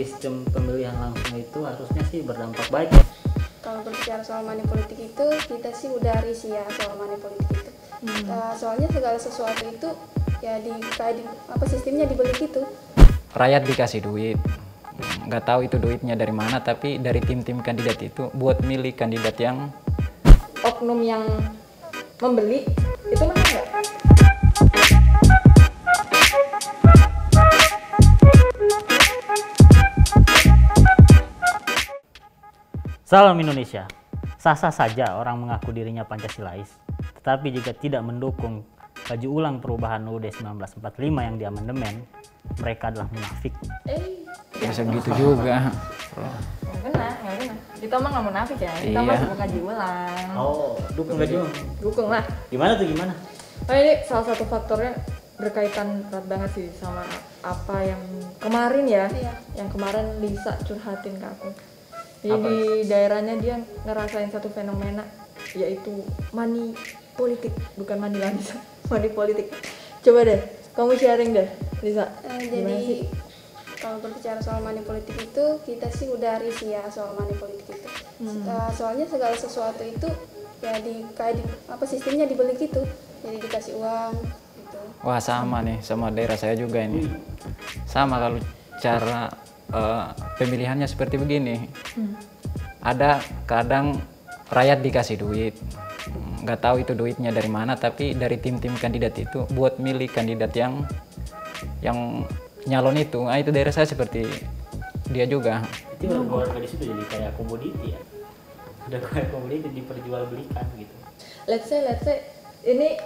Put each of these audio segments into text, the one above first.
sistem pemilihan langsung itu harusnya sih berdampak baik. Kalau berbicara soal money politik itu, kita sih udah risih ya soal money politik itu. Soalnya segala sesuatu itu ya sistemnya dibeli gitu. Rakyat dikasih duit, nggak tahu itu duitnya dari mana, tapi dari tim-tim kandidat itu buat milih kandidat yang oknum yang membeli itu mana enggak? Salam Indonesia. Sah-sah saja orang mengaku dirinya Pancasilais, tetapi jika tidak mendukung kaji ulang perubahan UUD 1945 yang diamandemen, mereka adalah munafik. bisa begitu juga. Nggak kena. Kita mah nggak munafik ya, kita mah Iya. mau kaji ulang. Oh, dukung kaji ulang. Dukung lah. Gimana tuh gimana? Oh, ini salah satu faktornya berkaitan erat banget sih sama apa yang kemarin ya, Iya. yang kemarin Lisa curhatin ke aku. Jadi Apa? di daerahnya dia ngerasain satu fenomena, yaitu money politik, bukan money lagi, money politik. Coba deh, kamu sharing deh, Lisa. Gimana sih? Jadi kalau berbicara soal money politik itu, kita sih udah risih ya soal money politik itu. Soalnya segala sesuatu itu ya sistemnya dibeli gitu. Jadi dikasih uang gitu. Wah sama nih, sama daerah saya juga ini. Sama kalau cara pemilihannya seperti begini. Ada kadang rakyat dikasih duit, nggak tahu itu duitnya dari mana, tapi dari tim-tim kandidat itu buat milih kandidat yang nyalon itu. Nah itu daerah saya seperti dia juga. Itu warga di situ jadi kayak komoditi ya. Udah kayak komoditi diperjualbelikan gitu. Let's say ini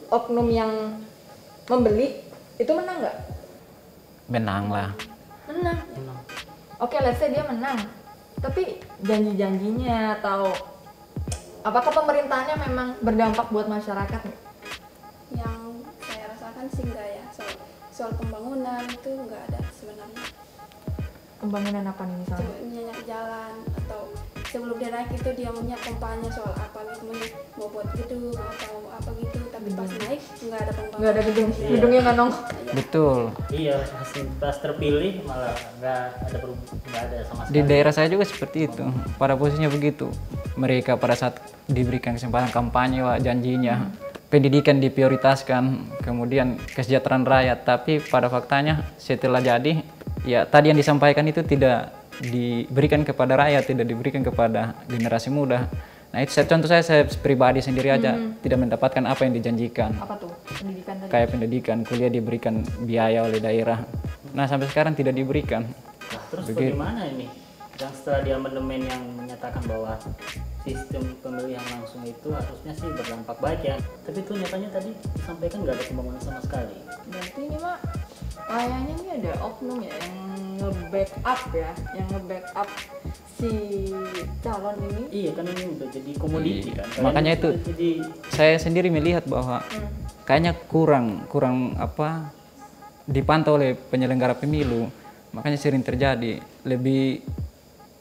oknum yang membeli itu menang nggak? Menang lah. Menang. Emang. Oke, let's say dia menang. Tapi janji-janjinya atau apakah pemerintahannya memang berdampak buat masyarakat nih? Yang saya rasakan sih enggak ya. Soal pembangunan itu enggak ada sebenarnya. Pembangunan apa nih misalnya? Cuma minyak jalan atau sebelum dia naik itu dia punya kampanye soal apa gitu, mau buat gedung atau apa gitu, tapi pas naik nggak ada pembangunan. Nggak ada gedung, Iya. gedungnya nggak nongol. Betul. Iya, pas terpilih malah nggak ada sama sekali. Di daerah saya juga seperti itu. Pada posisinya begitu. Mereka pada saat diberikan kesempatan kampanye, wah, janjinya pendidikan diprioritaskan, kemudian kesejahteraan rakyat. Tapi pada faktanya setelah jadi, ya tadi yang disampaikan itu tidak diberikan kepada rakyat, tidak diberikan kepada generasi muda. Nah itu contoh saya pribadi sendiri aja tidak mendapatkan apa yang dijanjikan. Apa tuh pendidikan tadi? Kayak pendidikan, kuliah diberikan biaya oleh daerah. Nah sampai sekarang tidak diberikan. Nah, terus Begitu. bagaimana ini? Yang setelah diamandemen yang menyatakan bahwa sistem pemilihan langsung itu harusnya sih berdampak baik ya. Tapi itu nyatanya tadi disampaikan nggak ada pembangunan sama sekali. Berarti ini mah kayaknya ini ada oknum ya yang nge-backup ya, yang nge-backup si calon ini. Iya kan ini udah jadi komoditi Iya. kan. Makanya itu jadi saya sendiri melihat bahwa kayaknya kurang apa dipantau oleh penyelenggara pemilu. Makanya sering terjadi. Lebih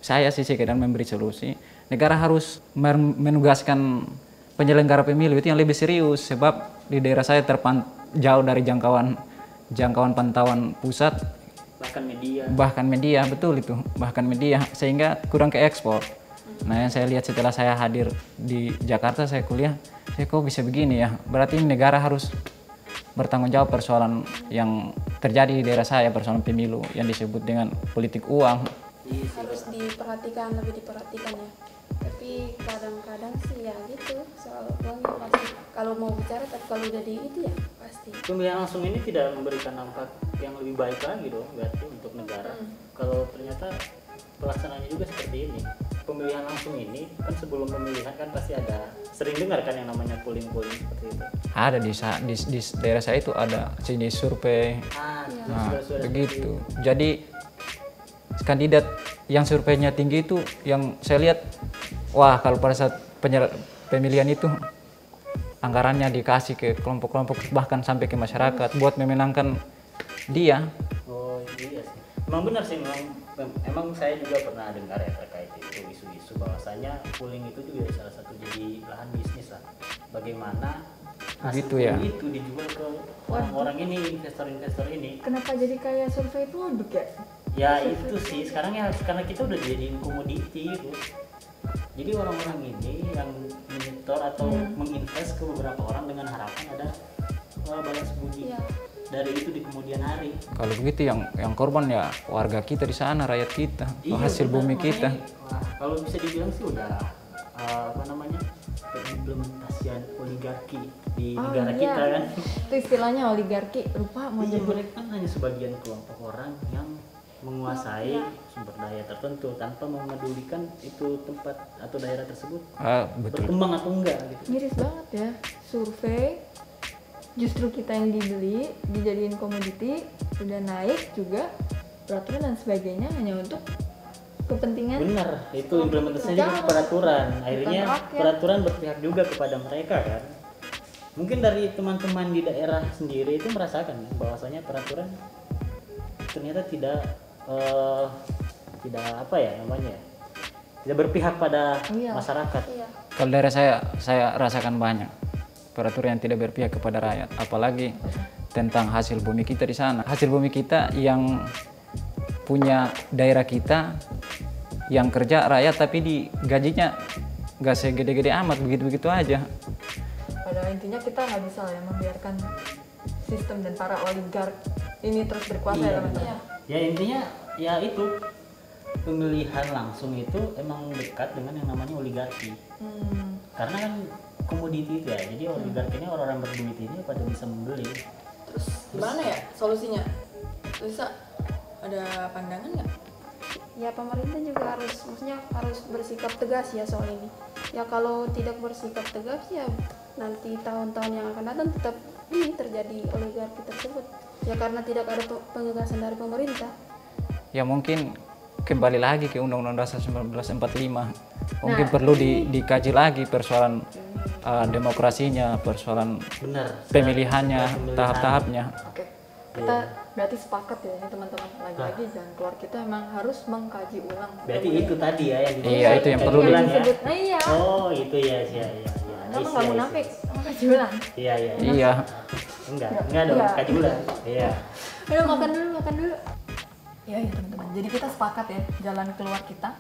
saya sih sekedar memberi solusi. Negara harus menugaskan penyelenggara pemilu itu yang lebih serius, sebab di daerah saya jauh dari jangkauan pantauan pusat, bahkan media, betul itu, bahkan media, sehingga kurang ke ekspor. Nah yang saya lihat setelah saya hadir di Jakarta, saya kuliah, saya kok bisa begini ya, berarti negara harus bertanggung jawab persoalan yang terjadi di daerah saya, persoalan pemilu yang disebut dengan politik uang. Harus lebih diperhatikan ya. Tapi kadang-kadang sih ya gitu soal uangnya pasti. Kalau mau bicara, tapi kalau udah di itu ya pasti. pemilihan langsung ini tidak memberikan dampak yang lebih baik lagi dong berarti untuk negara. Kalau ternyata pelaksanaannya juga seperti ini. Pemilihan langsung ini kan sebelum pemilihan kan pasti ada, sering dengar kan yang namanya polling seperti itu. Ada di daerah saya itu ada jenis survei. Nah, sudah begitu. Jadi kandidat yang surveinya tinggi itu yang saya lihat, wah kalau pada saat pemilihan itu anggarannya dikasih ke kelompok-kelompok bahkan sampai ke masyarakat buat memenangkan dia. Oh iya sih, emang benar sih, emang saya juga pernah dengar ya terkait itu isu-isu bahwasanya polling itu juga salah satu jadi lahan bisnis lah. Bagaimana hasil Gitu ya. polling itu dijual ke orang-orang ini, investor-investor ini. Kenapa jadi kayak survei produk ya? Ya itu sih sekarang ya, karena kita udah jadiin komoditi gitu. Jadi orang-orang ini yang menyetor atau menginvest ke beberapa orang dengan harapan ada balas budi dari itu di kemudian hari. Kalau begitu yang korban ya warga kita di sana, rakyat kita, hasil benar, bumi makanya, kita. wah, kalau bisa dibilang sih udah apa namanya, implementasian oligarki di negara kita kan. Itu istilahnya oligarki, lupa mau Iya, nyebut. mereka kan hanya sebagian kelompok orang yang menguasai sumber daya tertentu tanpa memedulikan itu tempat atau daerah tersebut Betul. berkembang atau enggak gitu. Miris banget ya, survei justru kita yang dibeli, dijadiin komoditi, udah naik juga peraturan dan sebagainya hanya untuk kepentingan. Benar, itu implementasinya juga ke peraturan. Akhirnya rakyat. peraturan berpihak juga kepada mereka kan. Mungkin dari teman-teman di daerah sendiri itu merasakan bahwasanya peraturan ternyata tidak apa ya namanya, tidak berpihak pada masyarakat. Kalau daerah saya rasakan banyak peraturan yang tidak berpihak kepada rakyat, apalagi tentang hasil bumi kita di sana. Hasil bumi kita yang punya daerah kita, yang kerja rakyat tapi di gajinya nggak segede-gede amat, begitu-begitu aja. Pada intinya kita nggak bisa ya membiarkan sistem dan para oligark ini terus berkuasa ya teman-teman. Ya intinya ya itu, pemilihan langsung itu emang dekat dengan yang namanya oligarki. Karena kan komoditi itu ya, jadi oligarki ini orang-orang berduit ini pada bisa membeli. Terus gimana ya solusinya? Bisa ada pandangan nggak? Ya pemerintah juga harus bersikap tegas ya soal ini. Ya kalau tidak bersikap tegas ya nanti tahun-tahun yang akan datang tetap ini terjadi oligarki tersebut. Ya karena tidak ada penegasan dari pemerintah. Ya mungkin kembali lagi ke Undang-Undang Dasar 1945. Mungkin perlu dikaji lagi persoalan demokrasinya, persoalan pemilihannya, tahap-tahapnya. Oke, kita berarti sepakat ya ini teman-teman. Lagi-lagi jangan keluar, kita memang harus mengkaji ulang. Berarti itu tadi ya yang Iya, itu yang perlu ulang ya. disebut. Nah, iya. Oh itu ya. Kamu nggak munafik, mengkaji ulang. Iya. Enggak dong, kaji ulang. Iya. Ayo makan dulu. Ya teman-teman. Jadi kita sepakat ya, jalan keluar kita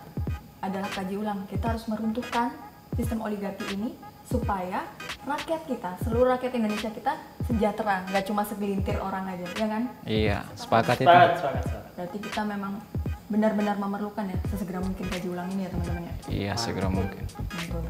adalah kaji ulang. Kita harus meruntuhkan sistem oligarki ini supaya rakyat kita, seluruh rakyat Indonesia kita sejahtera, nggak cuma segelintir orang aja, ya kan? Iya, sepakat itu. Sepakat. Berarti kita memang benar-benar memerlukan ya sesegera mungkin kaji ulang ini ya teman-teman ya. Iya, segera mungkin. Betul.